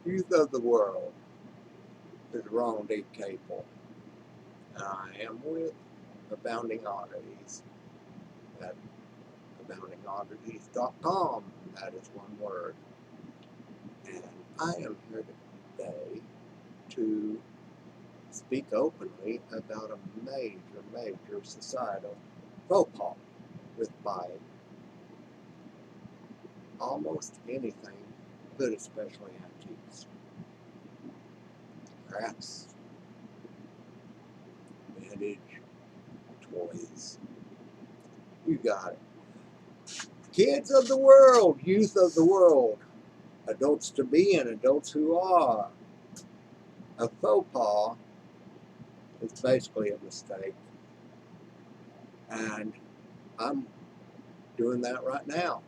Youth of the world is Ron D. Capel, and I am with Abounding Oddities at AboundingOddities.com. That is one word. And I am here today to speak openly about a major societal faux pas with buying almost anything, but especially antiques. Crafts, vintage, toys. You got it. Kids of the world, youth of the world, adults to be and adults who are. A faux pas is basically a mistake. And I'm doing that right now.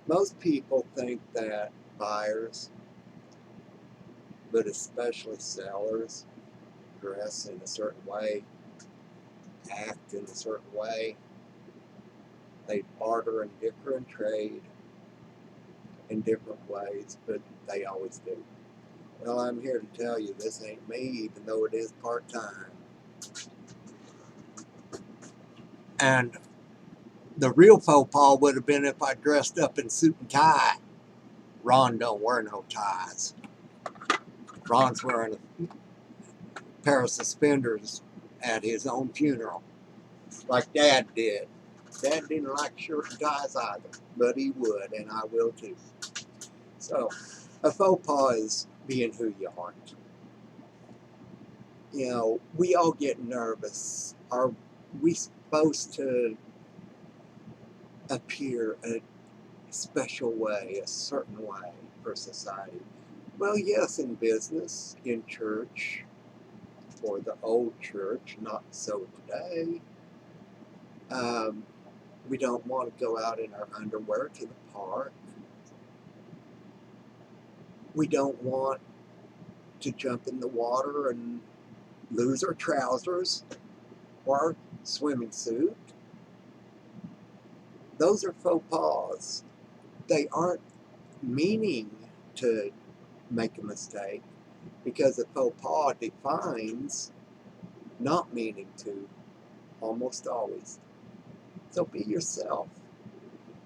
Most people think that buyers, but especially sellers, dress in a certain way, act in a certain way. They barter and dicker and trade in different ways, but they always do. Well, I'm here to tell you this ain't me, even though it is part-time. And the real faux pas would have been if I dressed up in suit and tie. Ron don't wear no ties. Ron's wearing a pair of suspenders at his own funeral, like Dad did. Dad didn't like shirt and ties either, but he would, and I will too. So, a faux pas is being who you aren't. You know, we all get nervous. Are we supposed to appear a special way, a certain way for society? Well, yes, in business, in church, or the old church, not so today. We don't want to go out in our underwear to the park. We don't want to jump in the water and lose our trousers or our swimming suit. Those are faux pas. They aren't meaning to make a mistake, because a faux pas defines not meaning to almost always. So be yourself.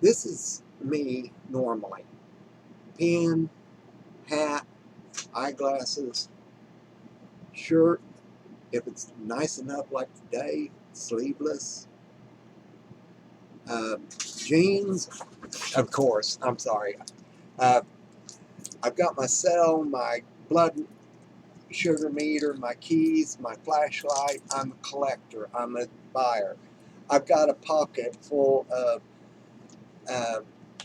This is me normally. Pen, hat, eyeglasses, shirt, if it's nice enough like today, sleeveless. Jeans, of course, I'm sorry. I've got my cell, my blood sugar meter, my keys, my flashlight. I'm a collector. I'm a buyer. I've got a pocket full of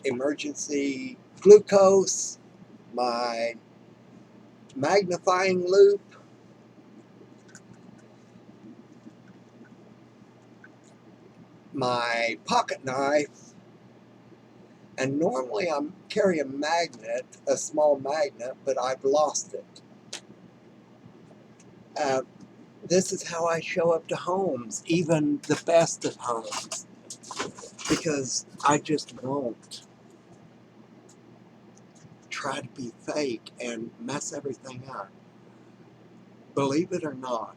emergency glucose, my magnifying loupe, my pocket knife, and normally I carry a magnet, a small magnet, but I've lost it. This is how I show up to homes, even the best of homes, because I just won't try to be fake and mess everything up. Believe it or not,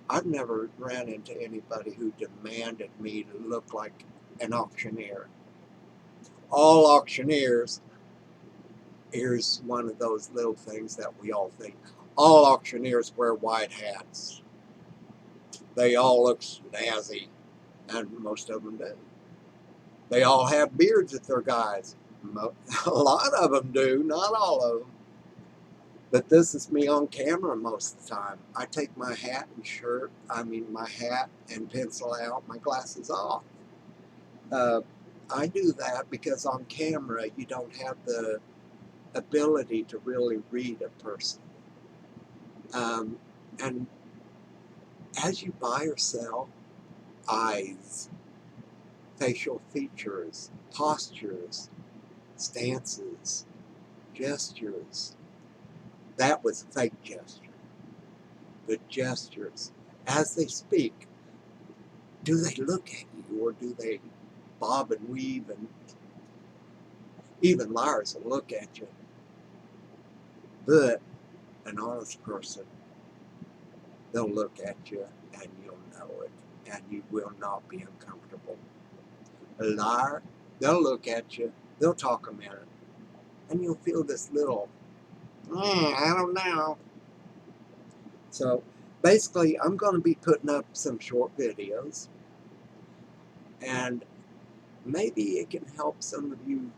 I've never ran into anybody who demanded me to look like an auctioneer. All auctioneers, here's one of those little things that we all think. All auctioneers wear white hats. They all look snazzy, and most of them do. They all have beards if they're guys. A lot of them do, not all of them. But this is me on camera most of the time. I take my hat and shirt, my hat and pencil out, my glasses off. I do that because on camera you don't have the ability to really read a person. And as you buy or sell, eyes, facial features, postures, stances, gestures. That was fake gesture. But gestures, as they speak, do they look at you or do they bob and weave? And Even liars will look at you. But an honest person, they'll look at you and you'll know it, and you will not be uncomfortable. A liar, they'll look at you, they'll talk a minute, and you'll feel this little, I don't know. So basically, I'm going to be putting up some short videos, and maybe it can help some of you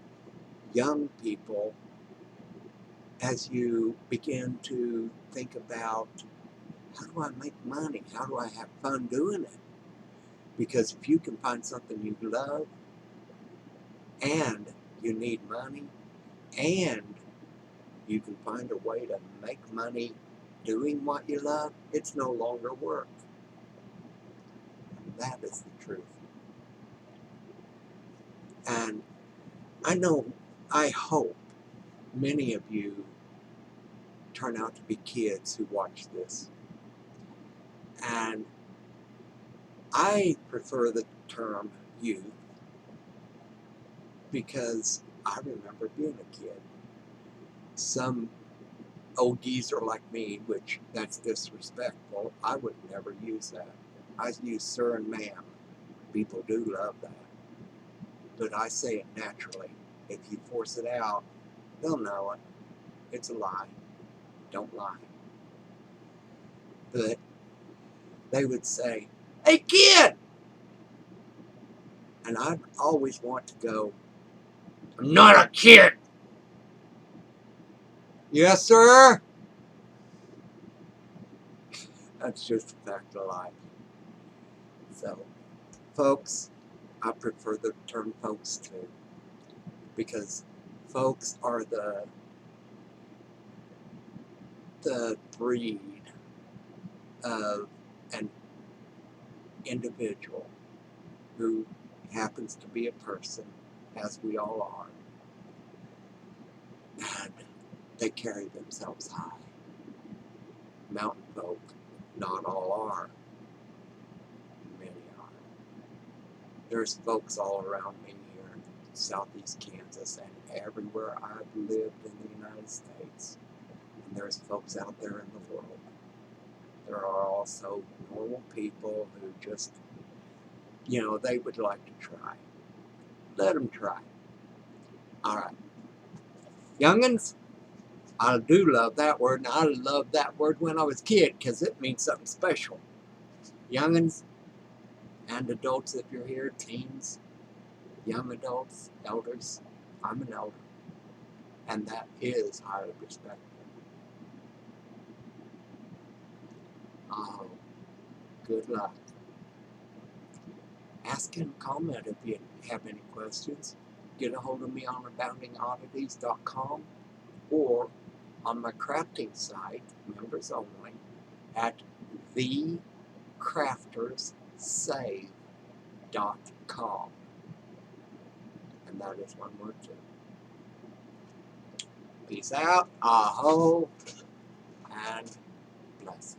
young people as you begin to think about, how do I make money? How do I have fun doing it? Because if you can find something you love, and you need money, and you can find a way to make money doing what you love, it's no longer work. And that is the truth. And I hope many of you turn out to be kids who watch this. And I prefer the term youth because I remember being a kid. Some old geezer like me, which that's disrespectful, I would never use that. I use sir and ma'am. People do love that. But I say it naturally. If you force it out, they'll know it. It's a lie. Don't lie. But they would say, hey kid! And I'd always want to go, I'm not a kid! Yes, sir? That's just a fact of life. So, folks, I prefer the term folks too. Because folks are the breed of an individual who happens to be a person, as we all are, and they carry themselves high. Mountain folk, not all are, many are. There's folks all around me here in southeast Kansas and everywhere I've lived in the United States. And there's folks out there in the world. There are also normal people who just, they would like to try. Let them try. All right. Youngins, I do love that word, and I loved that word when I was a kid because it means something special. Youngins and adults, if you're here, teens, young adults, elders, I'm an elder, and that is highly respectful. Oh, good luck. Ask and comment if you have any questions. Get a hold of me on AboundingOddities.com or on my crafting site, members only, at CraftersSave.com. And that is one word too. Peace out, aho, and blessings.